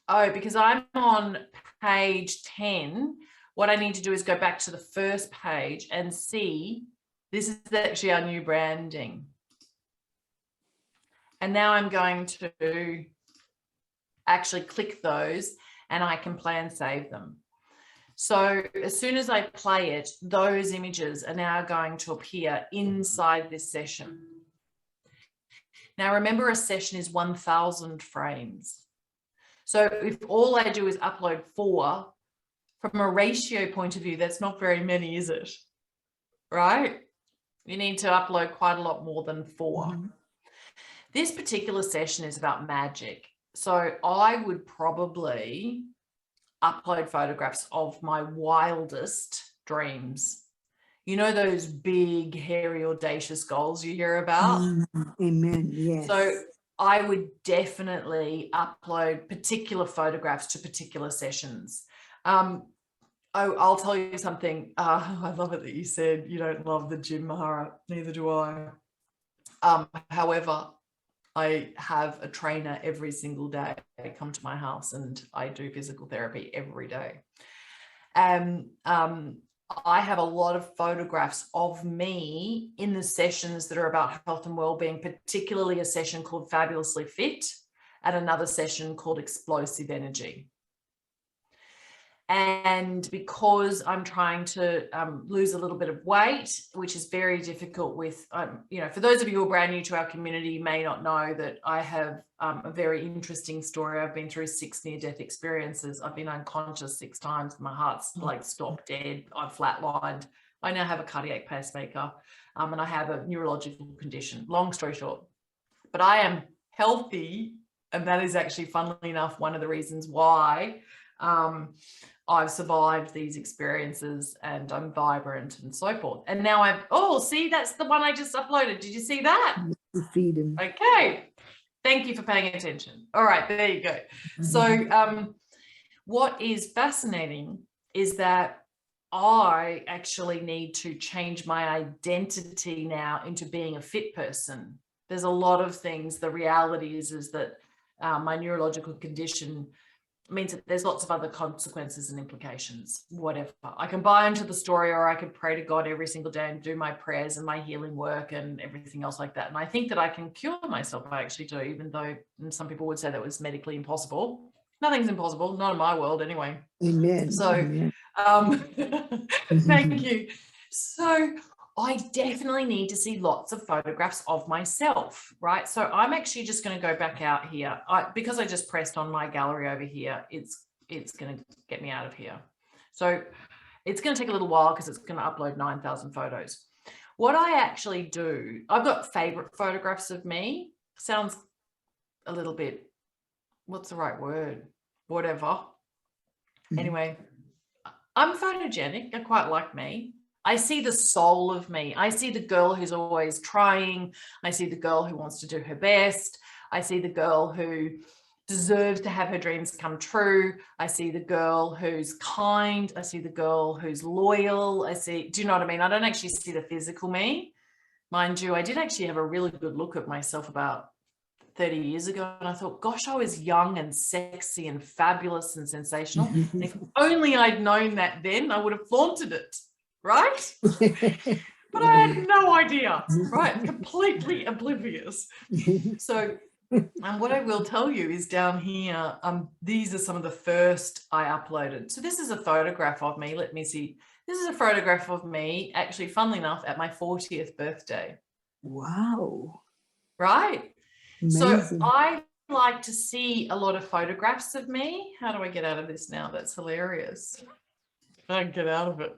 because I'm on page 10, what I need to do is go back to the first page and see, this is actually our new branding. And now I'm going to actually click those and I can play and save them. So as soon as I play it, those images are now going to appear inside this session. Now remember, a session is 1,000 frames. So if all I do is upload 4, from a ratio point of view, that's not very many, is it? Right? You need to upload quite a lot more than 4. This particular session is about magic. So I would probably upload photographs of my wildest dreams. You know, those big, hairy, audacious goals you hear about? Amen. Yes. So I would definitely upload particular photographs to particular sessions. I'll tell you something. I love it that you said you don't love the gym, Mahara. Neither do I. However, I have a trainer every single day. They come to my house and I do physical therapy every day. I have a lot of photographs of me in the sessions that are about health and well-being, particularly a session called Fabulously Fit and another session called Explosive Energy. And because I'm trying to lose a little bit of weight, which is very difficult with, for those of you who are brand new to our community, you may not know that I have a very interesting story. I've been through 6 near-death experiences. I've been unconscious 6 times. My heart's like stopped dead. I've flatlined. I now have a cardiac pacemaker and I have a neurological condition. Long story short, but I am healthy. And that is actually, funnily enough, one of the reasons why I've survived these experiences and I'm vibrant and so forth. And now see, that's the one I just uploaded. Did you see that? Freedom. Okay. Thank you for paying attention. All right, there you go. So what is fascinating is that I actually need to change my identity now into being a fit person. There's a lot of things. The reality is that my neurological condition means that there's lots of other consequences and implications, whatever. I can buy into the story, or I could pray to God every single day and do my prayers and my healing work and everything else like that. And I think that I can cure myself. I actually do, even though some people would say that was medically impossible. Nothing's impossible, not in my world anyway. Amen. So, Amen. Thank you. So I definitely need to see lots of photographs of myself, right? So I'm actually just going to go back out here. Because I just pressed on my gallery over here, it's going to get me out of here. So It's going to take a little while because it's going to upload 9,000 photos. What I actually do, I've got favorite photographs of me. Sounds a little bit, what's the right word? Whatever. Anyway, I'm photogenic. I quite like me. I see the soul of me. I see the girl who's always trying. I see the girl who wants to do her best. I see the girl who deserves to have her dreams come true. I see the girl who's kind. I see the girl who's loyal. I see, do you know what I mean? I don't actually see the physical me. Mind you, I did actually have a really good look at myself about 30 years ago, and I thought, gosh, I was young and sexy and fabulous and sensational. And if only I'd known that then, I would have flaunted it, right? But I had no idea, right? Completely oblivious. So what I will tell you is down here, these are some of the first I uploaded. So this is a photograph of me. Let me see. This is a photograph of me, actually, funnily enough, at my 40th birthday. Wow. Right? Amazing. So I like to see a lot of photographs of me. How do I get out of this now? That's hilarious. I can get out of it.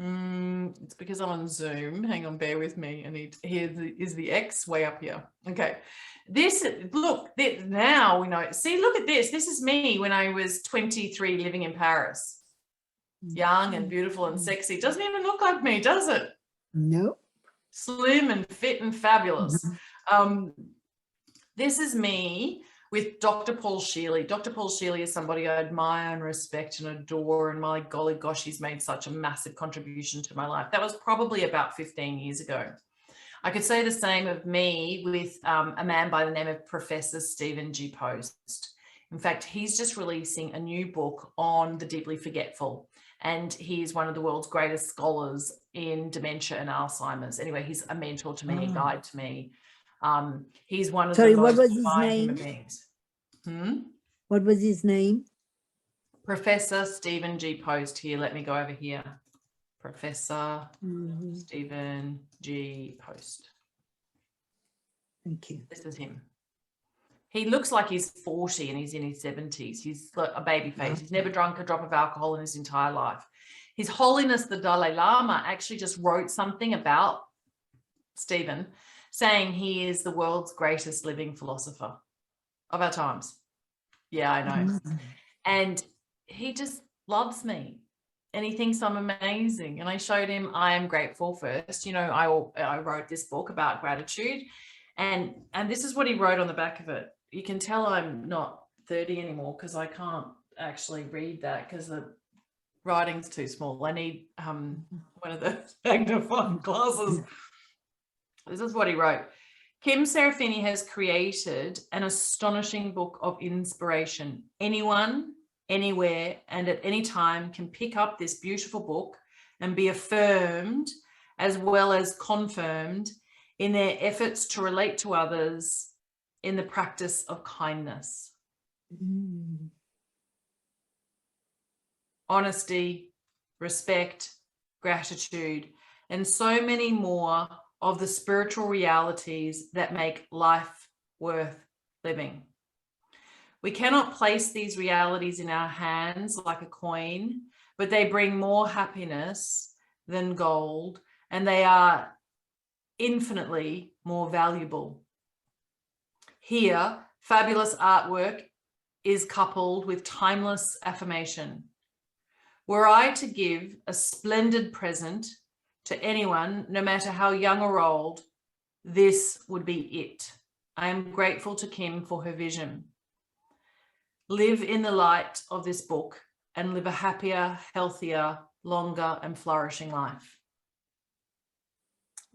It's because I'm on Zoom. Hang on, bear with me. I need, here is the X way up here. Okay. Now we know. See, look at this. This is me when I was 23 living in Paris. Young and beautiful and sexy. Doesn't even look like me, does it? Nope. Slim and fit and fabulous. This is me with Dr. Paul Shealy. Dr. Paul Shealy is somebody I admire and respect and adore, and my golly gosh, he's made such a massive contribution to my life. That was probably about 15 years ago. I could say the same of me with a man by the name of Professor Stephen G. Post. In fact, he's just releasing a new book on the deeply forgetful, and he's one of the world's greatest scholars in dementia and Alzheimer's. Anyway, he's a mentor to me, a guide to me. He's one of the most divine human beings. What was his name? Professor Stephen G. Post. Here, let me go over here. Professor Stephen G. Post. Thank you. This is him. He looks like he's 40 and he's in his 70s. He's got a baby face. He's never drunk a drop of alcohol in his entire life. His Holiness the Dalai Lama actually just wrote something about Stephen, saying he is the world's greatest living philosopher of our times. Yeah, I know. And he just loves me and he thinks I'm amazing. And I showed him I am grateful first. You know, I wrote this book about gratitude, and this is what he wrote on the back of it. You can tell I'm not 30 anymore because I can't actually read that because the writing's too small. I need one of the magnifying glasses. This is what he wrote. Kim Serafini has created an astonishing book of inspiration. Anyone, anywhere, and at any time can pick up this beautiful book and be affirmed as well as confirmed in their efforts to relate to others in the practice of kindness, honesty, respect, gratitude, and so many more of the spiritual realities that make life worth living. We cannot place these realities in our hands like a coin, but they bring more happiness than gold, and they are infinitely more valuable. Here, fabulous artwork is coupled with timeless affirmation. Were I to give a splendid present to anyone, no matter how young or old, this would be it. I am grateful to Kim for her vision. Live in the light of this book and live a happier, healthier, longer and flourishing life.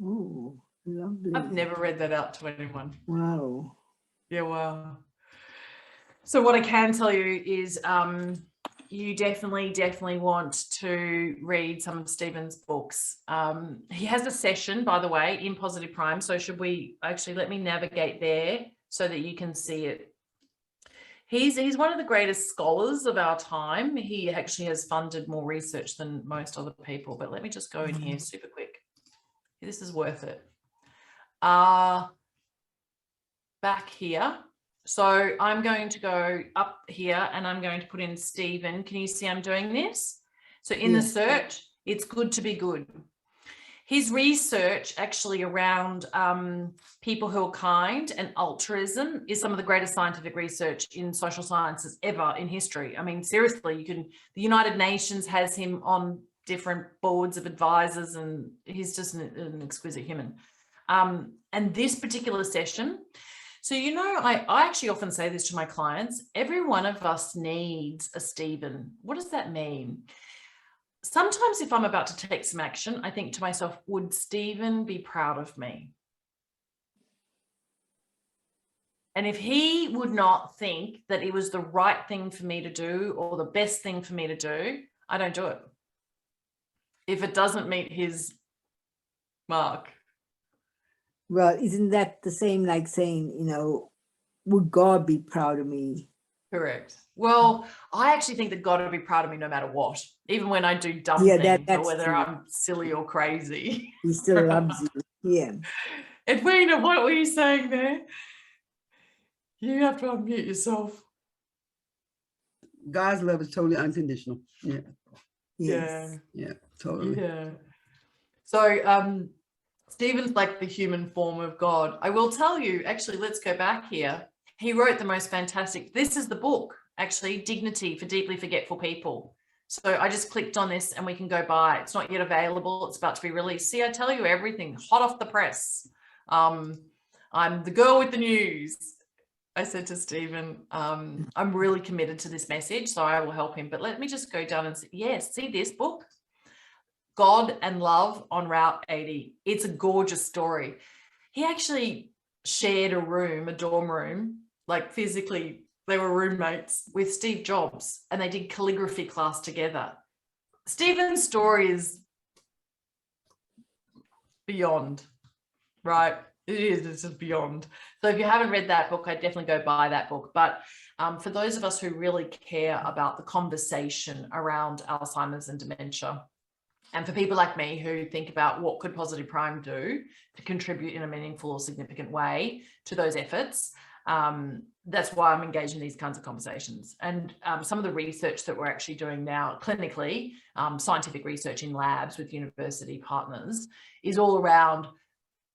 Oh, lovely. I've never read that out to anyone. Wow. Yeah, wow. So what I can tell you is you definitely want to read some of Stephen's books. He has a session, by the way, in Positive Prime. So should we actually, let me navigate there so that you can see it. He's one of the greatest scholars of our time. He actually has funded more research than most other people, but let me just go in here super quick. This is worth it. Back here. So I'm going to go up here and I'm going to put in Stephen. Can you see I'm doing this? So in the search, it's good to be good. His research actually around people who are kind and altruism is some of the greatest scientific research in social sciences ever in history. I mean, seriously, the United Nations has him on different boards of advisors, and he's just an exquisite human. And this particular session, so, you know, I actually often say this to my clients, every one of us needs a Stephen. What does that mean? Sometimes if I'm about to take some action, I think to myself, would Stephen be proud of me? And if he would not think that it was the right thing for me to do or the best thing for me to do, I don't do it. If it doesn't meet his mark. Well, isn't that the same like saying, you know, would God be proud of me? Correct. Well, I actually think that God would be proud of me no matter what, even when I do dumb things, or whether true. I'm silly or crazy. He still loves you. Yeah. Edwina, what were you saying there? You have to unmute yourself. God's love is totally unconditional. Yeah. Yes. Yeah, totally. Yeah. So Stephen's like the human form of God. I will tell you, actually, let's go back here. He wrote the most fantastic, this is the book, actually, Dignity for Deeply Forgetful People. So I just clicked on this and we can go buy. It's not yet available. It's about to be released. See, I tell you everything, hot off the press. I'm the girl with the news. I said to Stephen, I'm really committed to this message, so I will help him. But let me just go down and say, yes, see this book? God and Love on Route 80. It's a gorgeous story. He actually shared a room, a dorm room, like physically, they were roommates with Steve Jobs, and they did calligraphy class together. Stephen's story is beyond, right? It is, it's just beyond. So if you haven't read that book, I'd definitely go buy that book. But for those of us who really care about the conversation around Alzheimer's and dementia, and for people like me who think about what could Positive Prime do to contribute in a meaningful or significant way to those efforts, that's why I'm engaged in these kinds of conversations. And some of the research that we're actually doing now clinically, scientific research in labs with university partners, is all around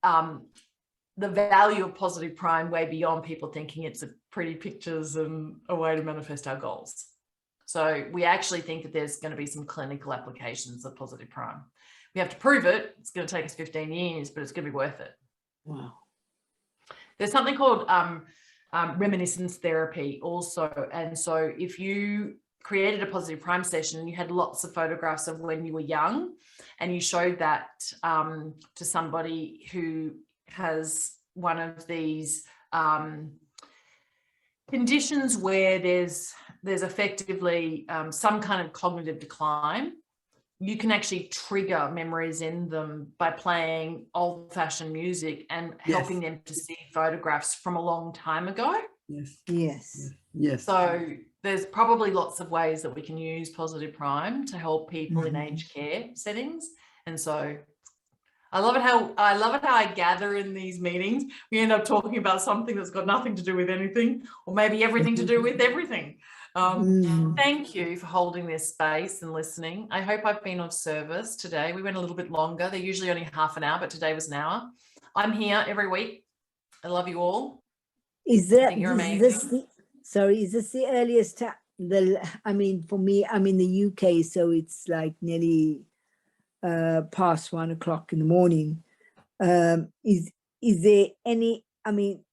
the value of Positive Prime way beyond people thinking it's a pretty pictures and a way to manifest our goals. So we actually think that there's going to be some clinical applications of Positive Prime. We have to prove it. It's going to take us 15 years, but it's going to be worth it. Wow. There's something called reminiscence therapy also. And so if you created a Positive Prime session and you had lots of photographs of when you were young and you showed that to somebody who has one of these conditions where there's effectively some kind of cognitive decline, you can actually trigger memories in them by playing old-fashioned music and helping them to see photographs from a long time ago. Yes. Yes. Yes. So there's probably lots of ways that we can use Positive Prime to help people in aged care settings. And so I love it how I gather in these meetings. We end up talking about something that's got nothing to do with anything, or maybe everything to do with everything. Thank you for holding this space and listening. I hope I've been of service today. We went a little bit longer. They're usually only half an hour, but today was an hour. I'm here every week. I love you all. Is I think you're amazing. Is this the earliest? I mean, for me, I'm in the UK, so it's like nearly past 1 o'clock in the morning. Is there any? I mean,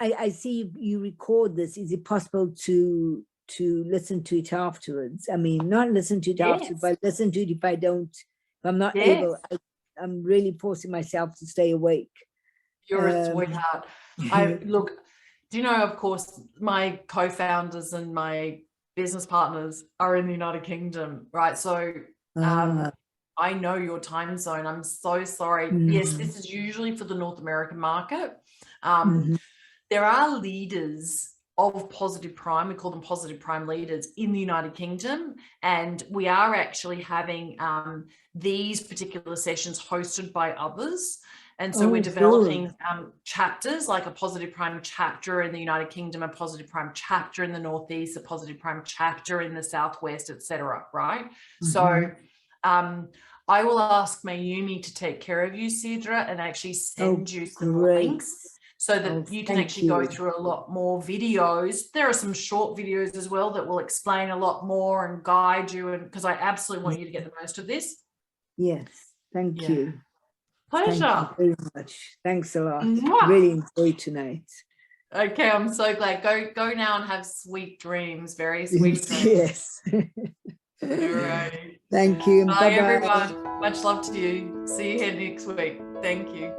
I see you record this. Is it possible to listen to it afterwards? I mean, not listen to it afterwards, but listen to it if I'm not able. I'm really forcing myself to stay awake. You're a sweetheart. Look, do you know, of course, my co-founders and my business partners are in the United Kingdom, right? So I know your time zone. I'm so sorry. Yes, this is usually for the North American market. There are leaders of Positive Prime, we call them Positive Prime leaders in the United Kingdom, and we are actually having these particular sessions hosted by others. And so Oh, we're good. developing chapters, like a Positive Prime chapter in the United Kingdom, a Positive Prime chapter in the Northeast, a Positive Prime chapter in the Southwest, etc. Right? So I will ask Mayumi to take care of you, Sidra, and actually send you some great. links so that you can actually go through a lot more videos. There are some short videos as well that will explain a lot more and guide you, and because I absolutely want you to get the most of this. Yes, thank Yeah. you. Pleasure. Thank you very much. Thanks a lot. Mwah. Really enjoyed tonight. Okay, I'm so glad. Go now and have sweet dreams, very sweet dreams. Yes. All right. Thank you. Bye, Bye-bye. everyone. Much love to you. See you here next week. Thank you.